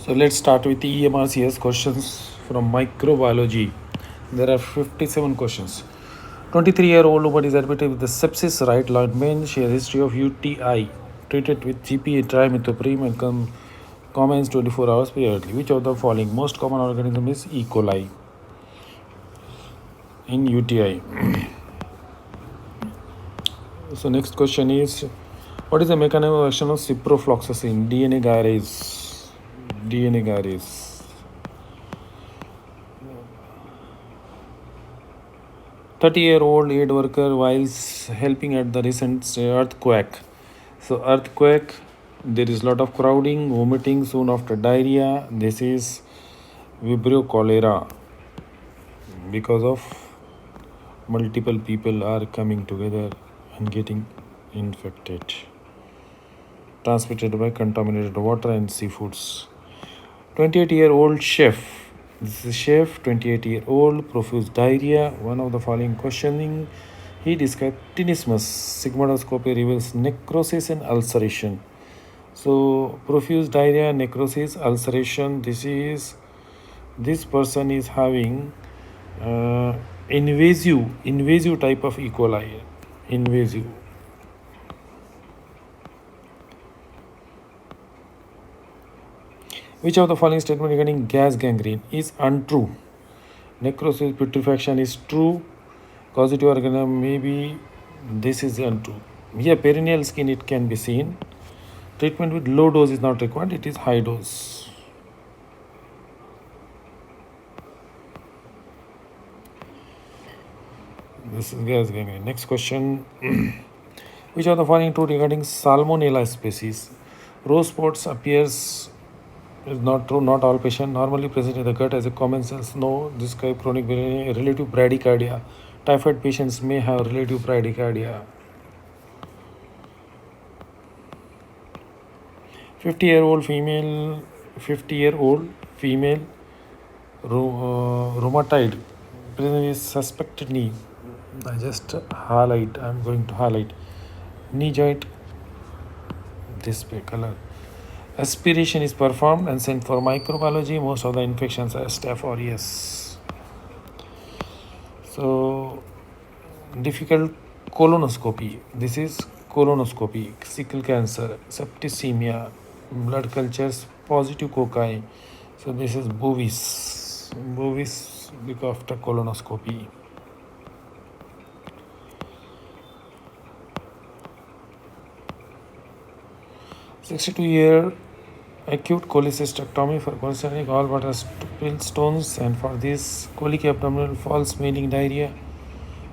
So let's start with the eMRCS questions from microbiology. There are 57 questions. 23-year-old woman is admitted with the sepsis right lung main. She has history of UTI, treated with GP trimethoprim and comments 24 hours periodically. Which of the following most common organism is E. coli in UTI? So next question is, what is the mechanism of action of ciprofloxacin, DNA gyrase? DNA gyrase. 30-year-old aid worker whilst helping at the recent earthquake. So earthquake, there is a lot of crowding, vomiting soon after diarrhea. This is Vibrio cholera because of multiple people are coming together and getting infected, transmitted by contaminated water and seafoods. 28-year-old chef. This is chef, 28-year-old, profuse diarrhea. One of the following questioning. He described tenesmus. Sigmoidoscopy reveals necrosis and ulceration. So profuse diarrhea, necrosis, ulceration. This person is having invasive type of E. coli. Invasive. Which of the following statement regarding gas gangrene is untrue? Necrosis, putrefaction is true. Causative organism, maybe this is untrue. Here, perineal skin, it can be seen. Treatment with low dose is not required, it is high dose. This is gas gangrene. Next question. Which of the following true regarding Salmonella species? Rose spots appears is not true. Not all patients normally present in the gut as a common sense. No, describe chronic relative bradycardia. Typhoid patients may have relative bradycardia. 50-year-old female rheumatoid present is suspected knee. I'm going to highlight knee joint, this color. Aspiration is performed and sent for microbiology. Most of the infections are Staph aureus. So difficult colonoscopy. This is colonoscopy. Sickle cancer, septicemia, blood cultures, positive cocci. So this is bovis. Bovis because after colonoscopy. (62-year) acute cholecystectomy for concerning gallbladder stones, and for this colic abdominal false meaning diarrhea.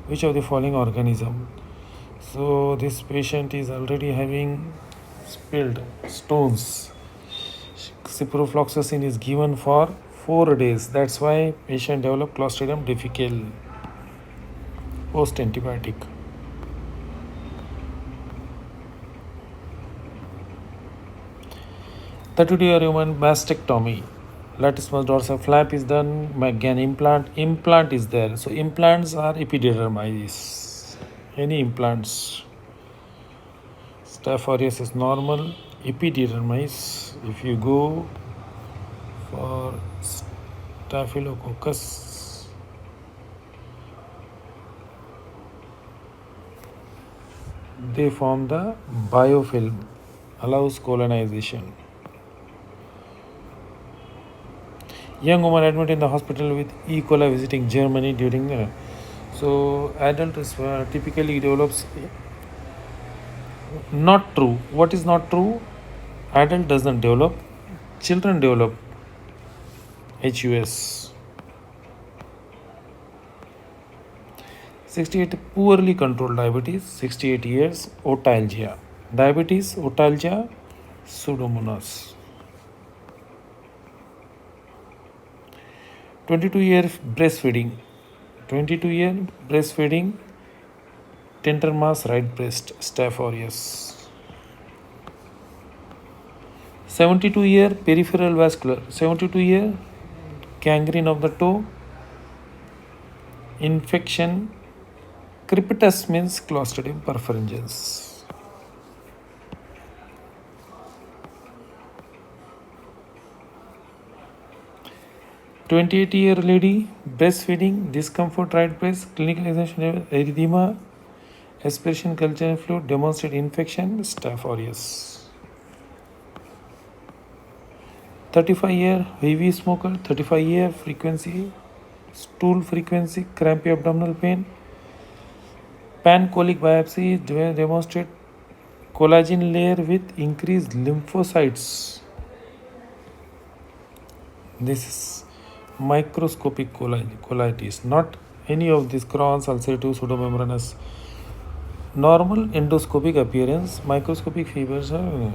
Which of the following organism? So this patient is already having spilled stones. Ciprofloxacin is given for 4 days. That's why patient developed Clostridium difficile post antibiotic. The 32-year human mastectomy. Latissimus dorsi flap is done. Again, implant is there. So implants are epidermis. Any implants. Staph aureus is normal. Epidermis. If you go for Staphylococcus, they form the biofilm, allows colonization. Young woman admitted in the hospital with E. coli visiting Germany during so adult typically develops. Not true. What is not true? Adult doesn't develop. Children develop HUS. 68, poorly controlled diabetes. 68 years, otalgia. Diabetes, otalgia, pseudomonas. 22-year breastfeeding. 22-year breastfeeding, tender mass right breast, Staph aureus. 72-year peripheral vascular. 72-year gangrene of the toe, infection, crepitus means Clostridium perfringens. 28-year lady, breastfeeding, discomfort, right breast, clinical examination, erythema, aspiration, culture fluid, demonstrate infection, Staph aureus. 35-year heavy smoker, 35-year frequency, stool frequency, crampy abdominal pain, pancolic biopsy demonstrate collagen layer with increased lymphocytes. This is microscopic colitis, not any of these Crohn's, ulcerative, pseudomembranous. Normal endoscopic appearance, microscopic fevers are.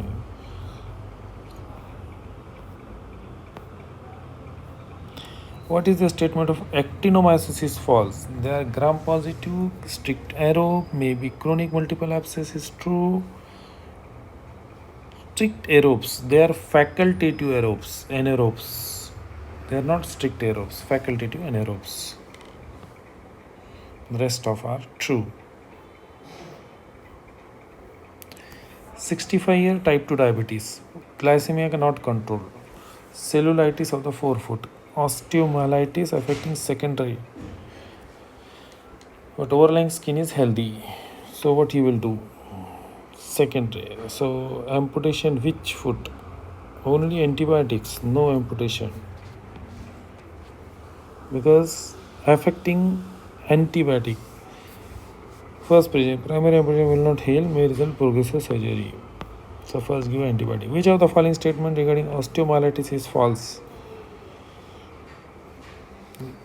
What is the statement of actinomycosis false? They are gram positive, strict aerobe, maybe chronic multiple abscess is true. Strict aerobes, they are facultative aerobes, anaerobes. They are not strict aerobes, facultative anaerobes. The rest of are true. 65-year type 2 diabetes, glycemia cannot control, cellulitis of the forefoot, osteomyelitis affecting secondary, but overlying skin is healthy. So what you will do? Secondary. So amputation which foot? Only antibiotics, no amputation. Because affecting antibiotic. First primary amputation will not heal, may result progressive surgery. So first give antibiotic. Which of the following statement regarding osteomyelitis is false?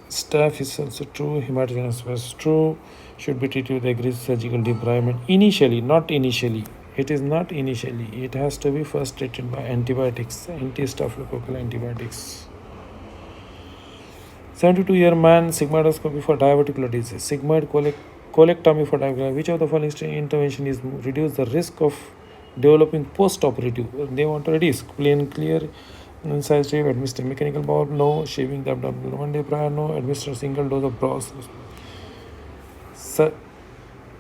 Staph is also true, hematogenous was true, should be treated with aggressive surgical debridement. Initially, not initially. It is not initially. It has to be first treated by antibiotics, anti-staphylococcal antibiotics. 72-year man, sigmoidoscopy for diverticular disease, sigmoid colectomy for diverticular. Which of the following intervention is reduce the risk of developing post-operative? They want to reduce plain clear incised shave, administer mechanical bowel, no. Shaving the abdomen 1 day prior, no. Administer single dose of broth.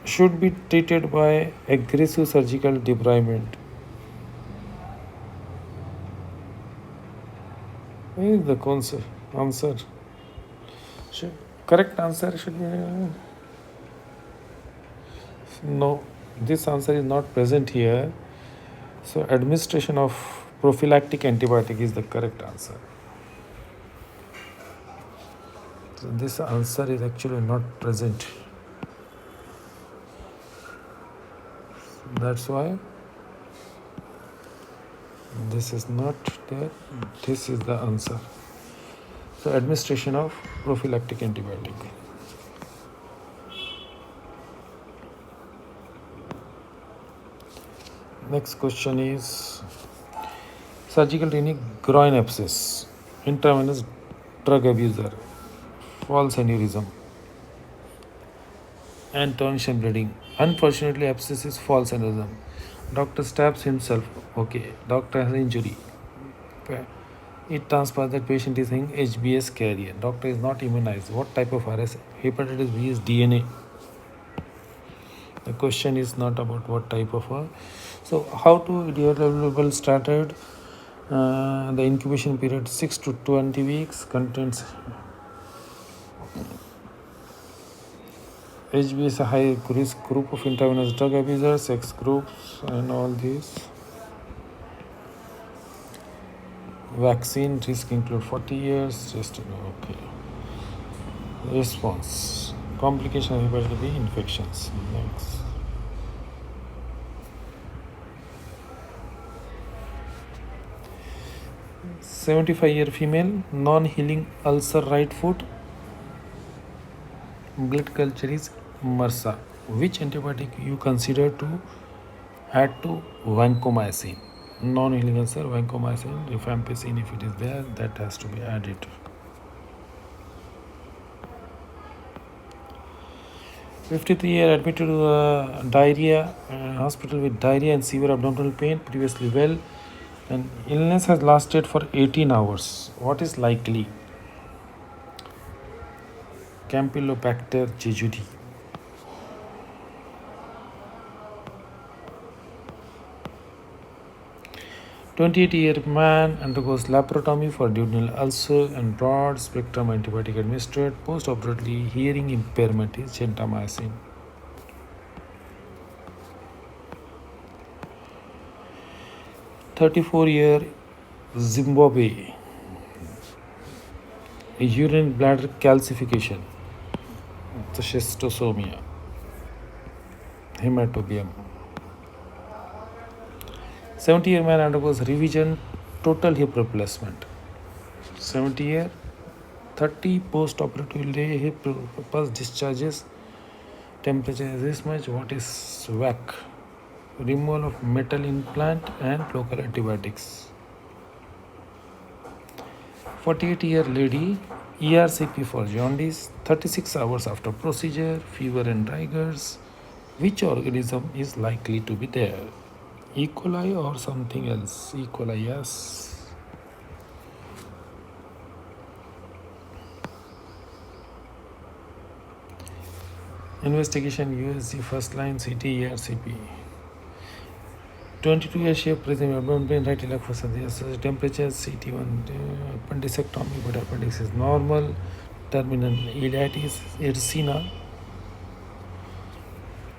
Should be treated by aggressive surgical debridement. Where is the answer? Correct answer should be no. This answer is not present here. So administration of prophylactic antibiotic is the correct answer. So this answer is actually not present. That's why this is not there. This is the answer. So administration of prophylactic antibiotic. Next question is surgical technique groin abscess, intravenous drug abuser, false aneurysm, and torsion bleeding. Unfortunately, abscess is false aneurysm. Doctor stabs himself. Okay, doctor has injury. It transpires that patient is saying HBS carrier. Doctor is not immunized. What type of RS? Hepatitis B is DNA. The question is not about what type of So how to develop started? The incubation period 6 to 20 weeks contains HB is a high risk group of intravenous drug abusers, sex groups, and all these. Vaccine risk include 40 years. Just okay. Response: complication of hepatitis B infections. Next. "75-year female, non-healing ulcer right foot. Blood culture is MRSA. Which antibiotic you consider to add to vancomycin? Non-healing ulcer, vancomycin, rifampicin, if it is there, that has to be added. 53-year admitted to diarrhea, hospital with diarrhea and severe abdominal pain, previously well, and illness has lasted for 18 hours. What is likely? Campylobacter jejuni. 28-year man undergoes laparotomy for duodenal ulcer and broad spectrum antibiotic administered. Post-operatively hearing impairment is gentamicin. "34-year Zimbabwe, urinary bladder calcification, schistosomia, hematobium. 70-year man undergoes revision, total hip replacement. 70-year, 30 post-operative day hip pulse discharges. Temperature is this much. What is WAC? Removal of metal implant and local antibiotics. 48-year lady, eRCP for jaundice, 36 hours after procedure, fever and rigors. Which organism is likely to be there? E. coli or something else? E. coli, yes. Investigation USG first line CT ERCP. 22-year shape present abdomen pain, right iliac fossa. Temperature CT1, appendicectomy, but appendix is normal. Terminal ilitis,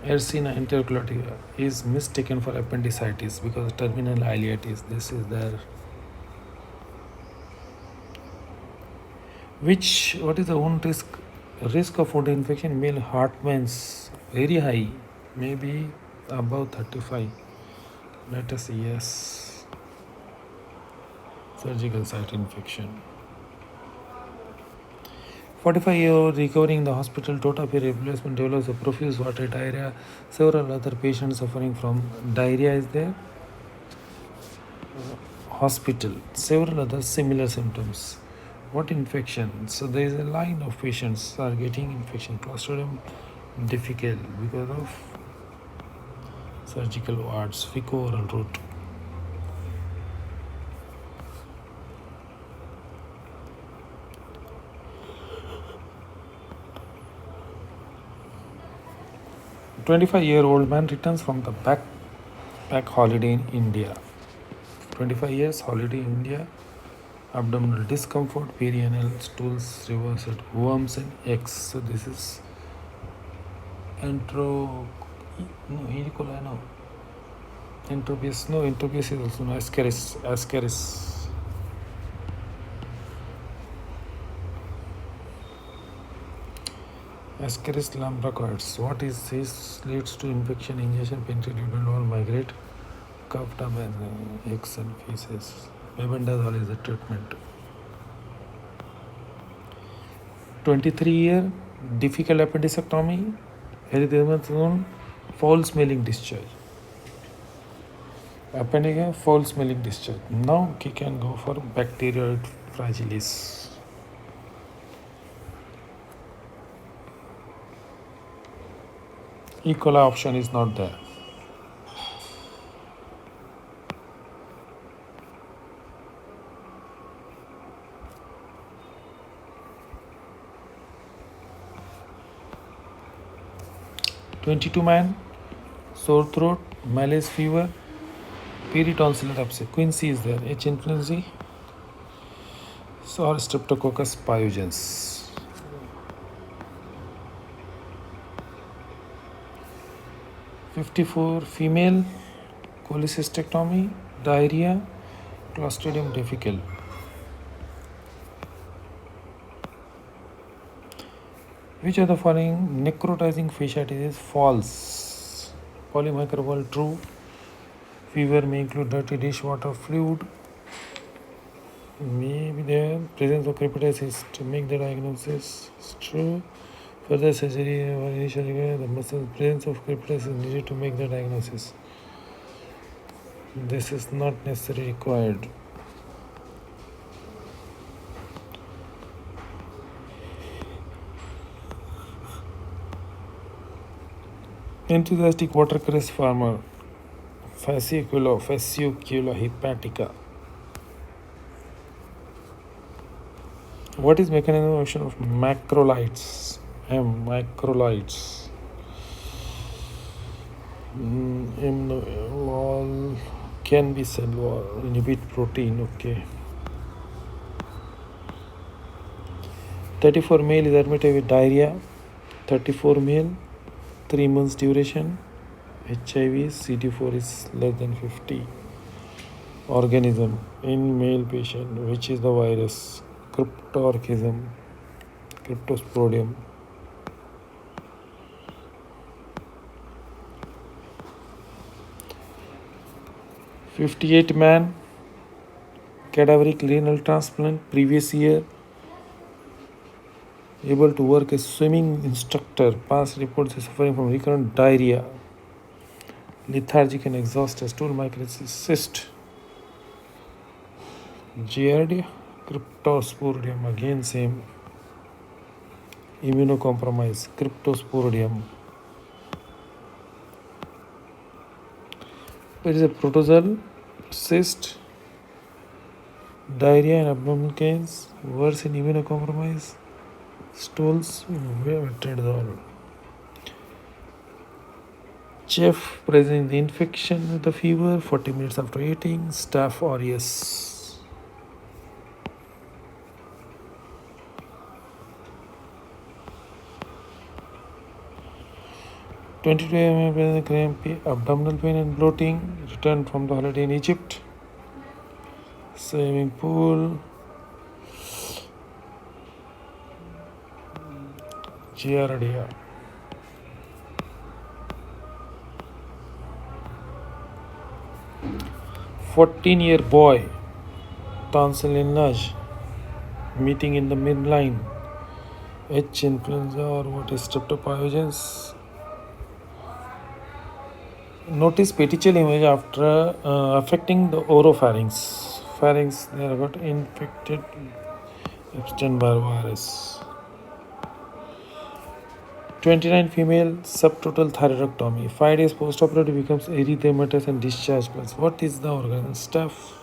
Yersinia intercalatia is mistaken for appendicitis because terminal ilitis. This is there. What is the wound risk? Risk of wound infection, male Hartmann's very high, maybe above 35. Let us say yes. Surgical site infection. 45-year-old recovering in the hospital, total replacement, develops a profuse watery diarrhea. Several other patients suffering from diarrhea is there. Hospital. Several other similar symptoms. What infection? So there is a line of patients are getting infection. Clostridium difficile because of surgical wards, fecal-oral route. A 25-year-old man returns from the backpack holiday in India. 25 years holiday in India. Abdominal discomfort, perianal stools, reversed worms and eggs. So this is enterobius is also known as ascaris. Ascaris lumbricoides. What is this? Leads to infection, ingestion, pentridural or migrate, cuffed up and eggs and feces. Mebendazole is the treatment. 23-year difficult appendicectomy, erythematome, foul smelling discharge. Appendix, foul smelling discharge. Now he can go for bacterioid fragilis. E. coli option is not there. "22 man, sore throat, malaise fever, peritonsillar abscess. Quinsy is there. H. influenzae or Streptococcus pyogenes. 54 female, cholecystectomy, diarrhea, Clostridium difficile. Which of the following necrotizing fasciitis is false? Polymicrobial true. Fever may include dirty dishwater fluid. Maybe the presence of crepitus to make the diagnosis. It's true. Further surgery or initially the muscle presence of crepitus is needed to make the diagnosis. This is not necessarily required. Enthusiastic watercress farmer, fascicula hepatica. What is mechanism of action of macrolides? Macrolides. Can be cell wall, inhibit protein, okay. 34 male is admitted with diarrhea. 34 male, 3 months duration. HIV CD4 is less than 50. Organism in male patient, which is the virus? Cryptorchism, Cryptosporidium. 58 man, cadaveric renal transplant, previous year, able to work as swimming instructor, past reports is suffering from recurrent diarrhea, lethargic and exhausted, stool microsis, cyst, Giardia, Cryptosporidium, again same, immunocompromised, Cryptosporidium. There is a protozoal, cyst, diarrhea and abdominal pains, worse in immunocompromised, stools, metronidazole. Chef present in the infection with the fever 40 minutes after eating, staph aureus. Abdominal pain and bloating, returned from the holiday in Egypt, swimming pool, Giardia. 14-year boy, tonsil enlarged, meeting in the midline, H. influenza or what is streptopyogens. Notice petechial image after affecting the oropharynx. Pharynx, they have got infected Epstein-Barr virus. 29 female subtotal thyroidectomy. 5 days post-operative becomes erythematous and discharge plus. What is the organ? Staph.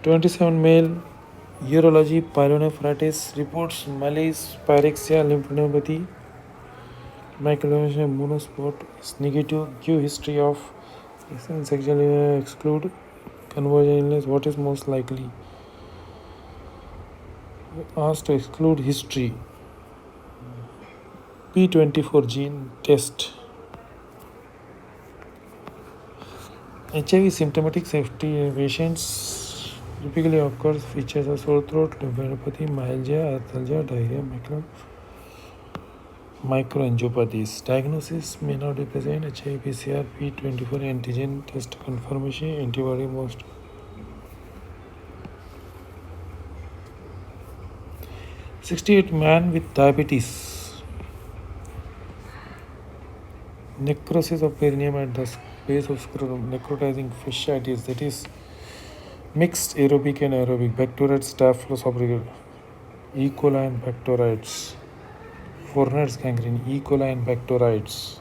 (27 male, urology, pyelonephritis, reports malaise, pyrexia, lymphadenopathy, microbiome, monospot is negative, give history of sexually exclude, conversion illness. What is most likely? Asked to exclude history. P24 gene test. HIV symptomatic safety patients typically occurs features of sore throat, lymphadenopathy, myalgia, arthalgia, diarrhea, microangiopathies. Diagnosis may not be present. HIV PCR P24 antigen test confirmation, antibody most. (68 man with diabetes, necrosis of perineum at the base of scrotum, necrotizing fasciitis, that is mixed aerobic and aerobic, bacteroides, staphylococcus, E. coli and bacteroids, Fournier's gangrene, E. coli and bacteroids.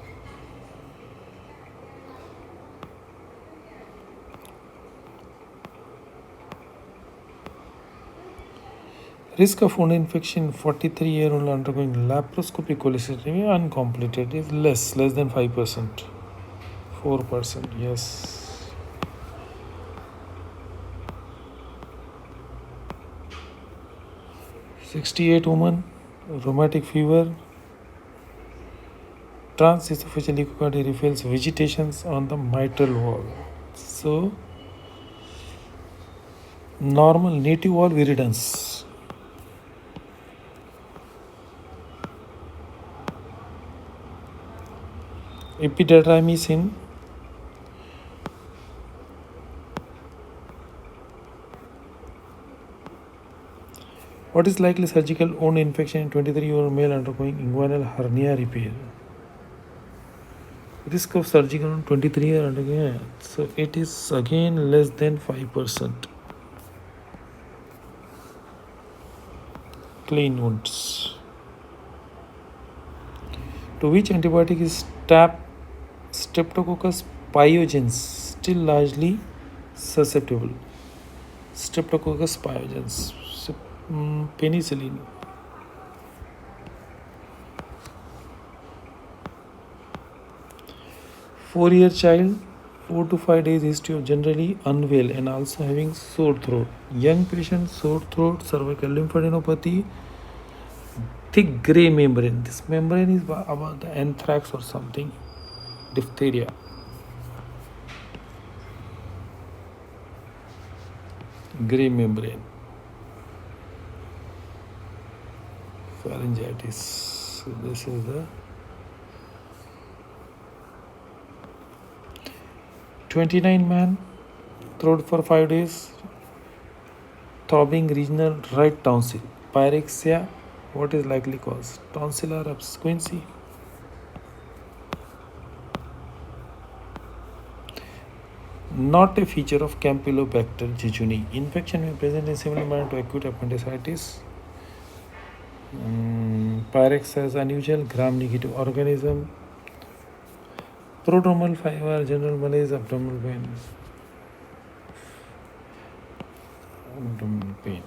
Risk of wound infection, 43-year-old undergoing laparoscopic cholecystectomy uncompleted is less than 5%. 4%, yes. (68 woman, rheumatic fever, transesophageal echocardia reveals vegetations on the mitral wall. So, normal native wall viridans. Epididymisin, what is likely surgical wound infection in 23-year-old male undergoing inguinal hernia repair? Risk of surgical wound 23-year undergoing, so it is again less than 5%. Clean wounds. To which antibiotic is Streptococcus pyogenes still largely susceptible? Streptococcus pyogenes, penicillin. 4-year child, 4 to 5 days history of generally unwell and also having sore throat. Young patient, sore throat, cervical lymphadenopathy, thick gray membrane. This membrane is about the anthrax or something, diphtheria. Gray membrane. Pharyngitis. So this is the 29 man, throat for 5 days, throbbing regional right tonsil, pyrexia. What is likely cause? Tonsillar obscurancy. Not a feature of Campylobacter jejuni. Infection may present in similar manner to acute appendicitis. Pyrexia is unusual, gram-negative organism. Prodromal fiber, general malaise, abdominal pain. Abdominal pain.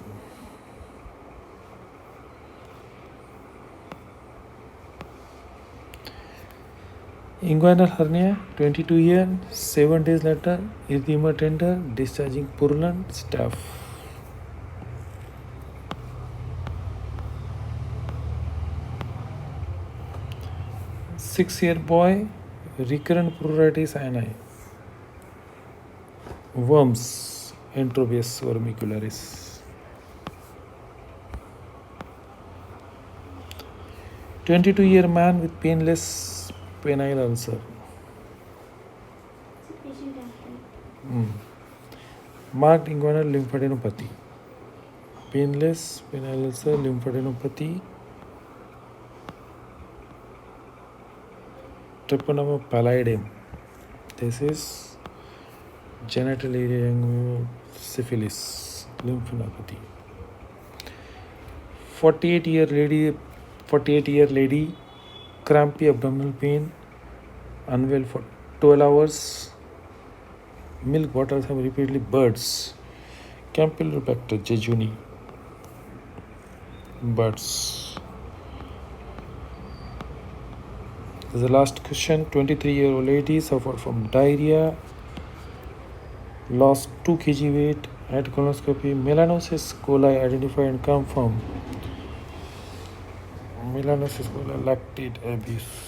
Inguinal hernia, 22 years, 7 days later, erythema tender, discharging purulent staph. Six-year boy, recurrent pruritus ani. Worms, Enterobius vermicularis. 22-year man with painless penile ulcer. Marked inguinal lymphadenopathy. Painless penile ulcer, lymphadenopathy. Treponema pallidum. This is genital area syphilis, lymphadenopathy. 48-year lady, crampy abdominal pain, unwell for 12 hours. Milk bottles have repeatedly bursts. Campylobacter jejuni. Bursts. This is the last question. 23-year-old lady suffered from diarrhea, lost 2 kg weight, had colonoscopy, melanosis coli identified and confirmed. Melanosis coli, lactate abuse.